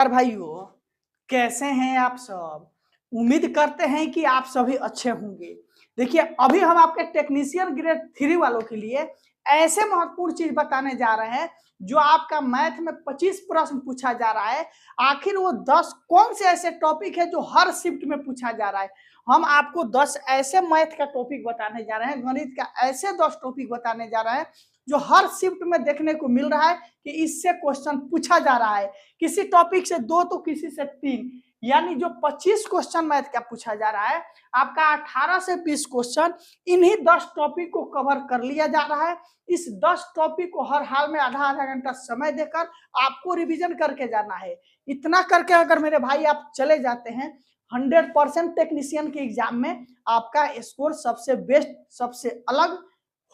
यार भाइयों, कैसे हैं आप सब। उम्मीद करते हैं कि आप सभी अच्छे होंगे। देखिए, अभी हम आपके टेक्नीशियन ग्रेड 3 वालों के लिए ऐसे महत्वपूर्ण चीज बताने जा रहे हैं जो आपका मैथ में 25 प्रश्न पूछा जा रहा है। आखिर वो 10 कौन से ऐसे टॉपिक है जो हर शिफ्ट में पूछा जा रहा है। हम आपको 10 ऐसे मैथ का टॉपिक बताने जा रहे हैं, गणित का ऐसे 10 टॉपिक बताने जा रहे हैं जो हर शिफ्ट में देखने को मिल रहा है कि इससे क्वेश्चन पूछा जा रहा है। किसी टॉपिक से 2 तो किसी से 3, यानी जो 25 क्वेश्चन मैथ का पूछा जा रहा है, आपका 18 से 20 क्वेश्चन इन्हीं 10 टॉपिक को कवर कर लिया जा रहा है। इस 10 टॉपिक को हर हाल में आधा आधा घंटा समय देकर आपको रिवीजन करके जाना है। इतना करके अगर मेरे भाई आप चले जाते हैं, 100% टेक्नीशियन के एग्जाम में आपका स्कोर सबसे बेस्ट, सबसे अलग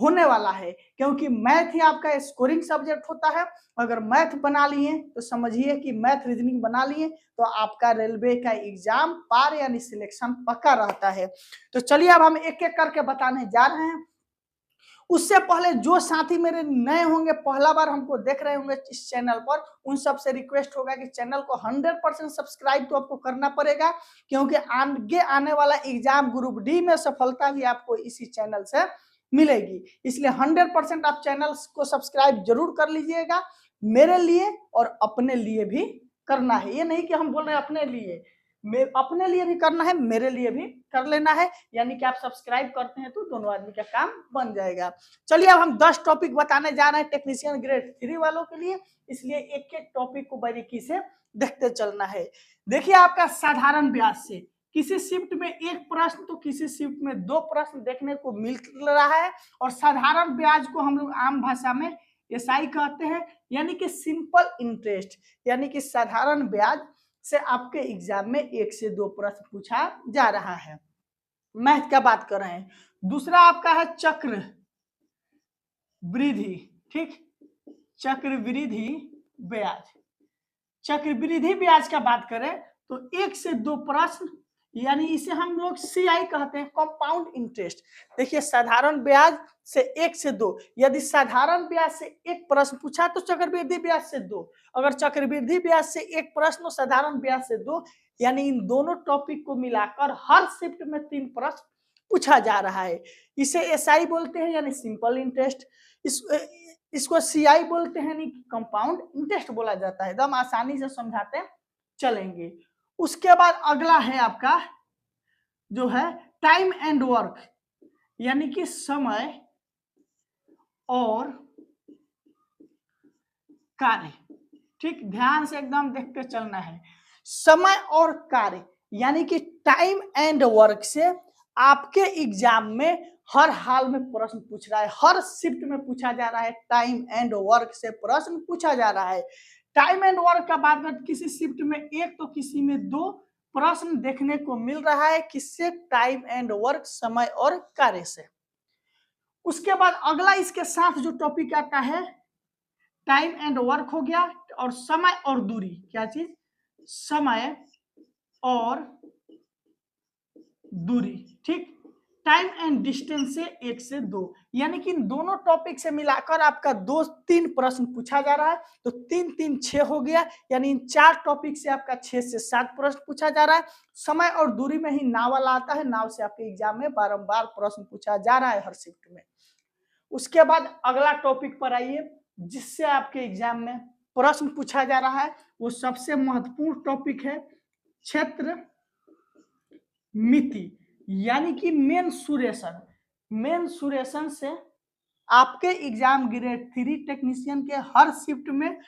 होने वाला है, क्योंकि मैथ ही आपका स्कोरिंग सब्जेक्ट होता है। अगर मैथ बना लिए तो समझिए कि मैथ रीजनिंग बना लिए तो आपका रेलवे का एग्जाम पार यानी सिलेक्शन पक्का रहता है। तो चलिए अब हम एक एक करके बताने जा रहे हैं। उससे पहले जो साथी मेरे नए होंगे, पहला बार हमको देख रहे होंगे इस चैनल पर, उन सबसे रिक्वेस्ट होगा कि चैनल को 100% सब्सक्राइब तो आपको करना पड़ेगा, क्योंकि आगे आने वाला एग्जाम ग्रुप डी में सफलता भी आपको इसी चैनल से मिलेगी। इसलिए 100% आप चैनल को सब्सक्राइब जरूर कर लीजिएगा, मेरे लिए और अपने लिए भी करना है। ये नहीं कि हम बोल रहे हैं अपने लिए, अपने लिए भी करना है, मेरे लिए भी कर लेना है, यानी कि आप सब्सक्राइब करते हैं तो दोनों आदमी का काम बन जाएगा। चलिए अब हम 10 टॉपिक बताने जा रहे हैं टेक्नीशियन ग्रेड 3 वालों के लिए, इसलिए एक एक टॉपिक को बारीकी से देखते चलना है। देखिए, आपका साधारण ब्याज से किसी शिफ्ट में एक प्रश्न तो किसी शिफ्ट में 2 प्रश्न देखने को मिल रहा है। और साधारण ब्याज को हम लोग आम भाषा में एसआई कहते हैं, यानी कि सिंपल इंटरेस्ट, यानी कि साधारण ब्याज से आपके एग्जाम में 1 से 2 प्रश्न पूछा जा रहा है। मैथ का बात कर रहे हैं। दूसरा आपका है चक्र वृद्धि, ठीक, चक्रवृद्धि ब्याज। चक्रवृद्धि ब्याज का बात करें तो 1 से 2 प्रश्न, यानी इसे हम लोग सीआई कहते हैं, कंपाउंड इंटरेस्ट। देखिए, साधारण ब्याज से 1 से 2, यदि साधारण ब्याज से 1 प्रश्न पूछा तो चक्रवृद्धि ब्याज से 2। अगर चक्रवृद्धि ब्याज से 1 प्रश्न और साधारण ब्याज से 2, यानी इन दोनों टॉपिक को मिलाकर हर शिफ्ट में 3 प्रश्न पूछा जा रहा है। इसे एसआई बोलते हैं, यानी सिंपल इंटरेस्ट। इसको सीआई बोलते हैं, यानी कंपाउंड इंटरेस्ट बोला जाता है। एकदम आसानी से समझाते चलेंगे। उसके बाद अगला है आपका जो है टाइम एंड वर्क, यानी कि समय और कार्य। ठीक, ध्यान से एकदम देखते चलना है। समय और कार्य यानी कि टाइम एंड वर्क से आपके एग्जाम में हर हाल में प्रश्न पूछ रहा है, हर शिफ्ट में पूछा जा रहा है। टाइम एंड वर्क से प्रश्न पूछा जा रहा है। टाइम एंड वर्क का बात करें, किसी शिफ्ट में 1 तो किसी में 2 प्रश्न देखने को मिल रहा है। किससे? टाइम एंड वर्क, समय और कार्य से। उसके बाद अगला इसके साथ जो टॉपिक आता है, टाइम एंड वर्क हो गया, और समय और दूरी। क्या चीज? समय और दूरी, ठीक। टाइम एंड डिस्टेंस से 1 से 2, यानी कि इन दोनों टॉपिक से मिलाकर आपका 2-3 प्रश्न पूछा जा रहा है। तो 3-3 6 हो गया, यानी इन 4 टॉपिक से आपका 6 से 7 प्रश्न पूछा जा रहा है। समय और दूरी में ही नाव वाला आता है, नाव से आपके एग्जाम में बारंबार प्रश्न पूछा जा रहा है हर शिफ्ट में। उसके बाद अगला टॉपिक पर आइए, जिससे आपके एग्जाम में प्रश्न पूछा जा रहा है, वो सबसे महत्वपूर्ण टॉपिक है क्षेत्र मिति, यानी कि मेंसुरेशन। मेंसुरेशन से आपके एग्जाम ग्रेड 3 टेक्नीशियन के हर शिफ्ट में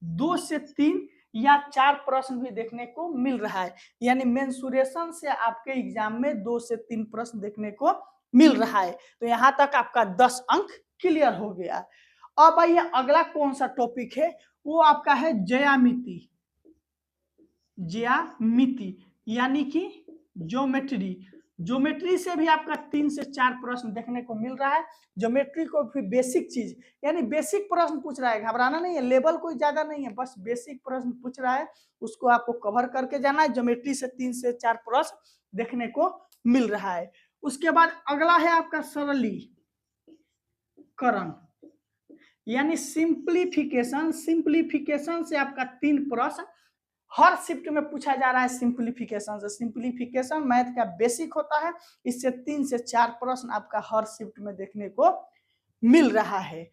2 से 3 या 4 प्रश्न भी देखने को मिल रहा है। यानी मेंसुरेशन से आपके एग्जाम में 2 से 3 प्रश्न देखने को मिल रहा है। तो यहां तक आपका 10 अंक क्लियर हो गया। अब आइए अगला कौन सा टॉपिक है, वो आपका है ज्यामिति। ज्यामिति यानी कि ज्योमेट्री। ज्योमेट्री से भी आपका 3 से 4 प्रश्न देखने को मिल रहा है। ज्योमेट्री को भी बेसिक चीज, यानी बेसिक प्रश्न पूछ रहा है, घबराना नहीं है, लेवल कोई ज्यादा नहीं है, बस बेसिक प्रश्न पूछ रहा है, उसको आपको कवर करके जाना है। ज्योमेट्री से 3 से 4 प्रश्न देखने को मिल रहा है। उसके बाद अगला है आपका सरलीकरण, यानी सिंप्लीफिकेशन। सिंप्लीफिकेशन से आपका 3 प्रश्न हर शिफ्ट में पूछा जा रहा है सिंप्लीफिकेशन से। सिंप्लीफिकेशन मैथ का बेसिक होता है, इससे 3 से 4 प्रश्न आपका हर शिफ्ट में देखने को मिल रहा है।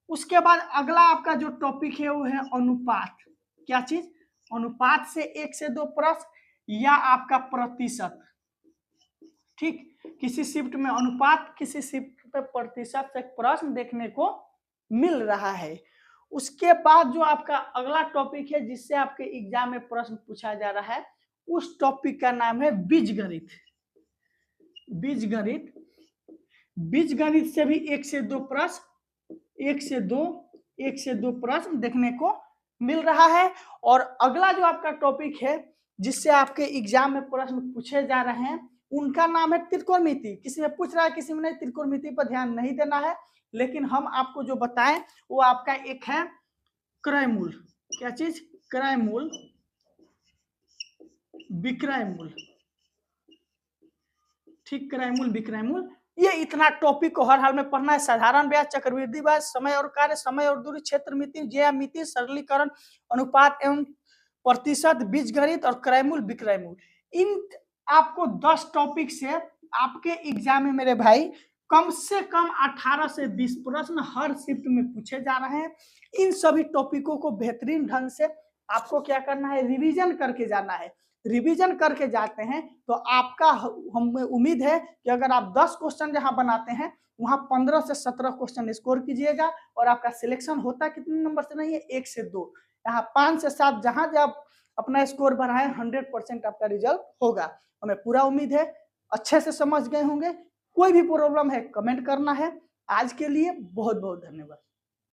उसके बाद अगला आपका जो टॉपिक है वो है अनुपात। क्या चीज? अनुपात से 1 से 2 प्रश्न या आपका प्रतिशत। ठीक, किसी शिफ्ट में अनुपात, किसी शिफ्ट पे प्रतिशत से प्रश्न देखने को मिल रहा है। उसके बाद जो आपका अगला टॉपिक है जिससे आपके एग्जाम में प्रश्न पूछा जा रहा है, उस टॉपिक का नाम है बीजगणित। बीजगणित, बीजगणित से भी 1 से 2 प्रश्न, 1 से 2 प्रश्न देखने को मिल रहा है। और अगला जो आपका टॉपिक है जिससे आपके एग्जाम में प्रश्न पूछे जा रहे हैं, उनका नाम है त्रिकोणमिति। किसी में पूछ रहा है, किसी में नहीं, त्रिकोणमिति पर ध्यान नहीं देना है। लेकिन हम आपको जो बताएं वो आपका एक है क्रयमूल। क्या चीज? क्रयमूल, विक्रयमूल। ठीक, क्रयमूल, विक्रयमूल, ये इतना टॉपिक को हर हाल में पढ़ना है। साधारण ब्याज, चक्रवृद्धि ब्याज, समय और कार्य, समय और दूरी, क्षेत्रमिति, ज्यामिति, सरलीकरण, अनुपात एवं प्रतिशत, बीजगणित और क्रयमूल, विक्रयमूल। इन आपको 10 टॉपिक से आपके एग्जाम में मेरे भाई कम से कम 18 से 20 प्रश्न हर शिफ्ट में पूछे जा रहे हैं। इन सभी टॉपिकों को बेहतरीन ढंग से आपको क्या करना है? रिवीजन करके जाना है। रिवीजन करके जाते हैं तो आपका, हमें उम्मीद है कि अगर आप 10 क्वेश्चन जहां बनाते हैं वहां 15 से 17 क्वेश्चन स्कोर कीजिएगा। और आपका सिलेक्शन होता कितने नंबर से नहीं है? 1 से 2, यहाँ 5 से 7 जहां जब अपना स्कोर बढ़ाएं 100% आपका रिजल्ट होगा। हमें पूरा उम्मीद है अच्छे से समझ गए होंगे। कोई भी प्रॉब्लम है कमेंट करना है। आज के लिए बहुत बहुत धन्यवाद।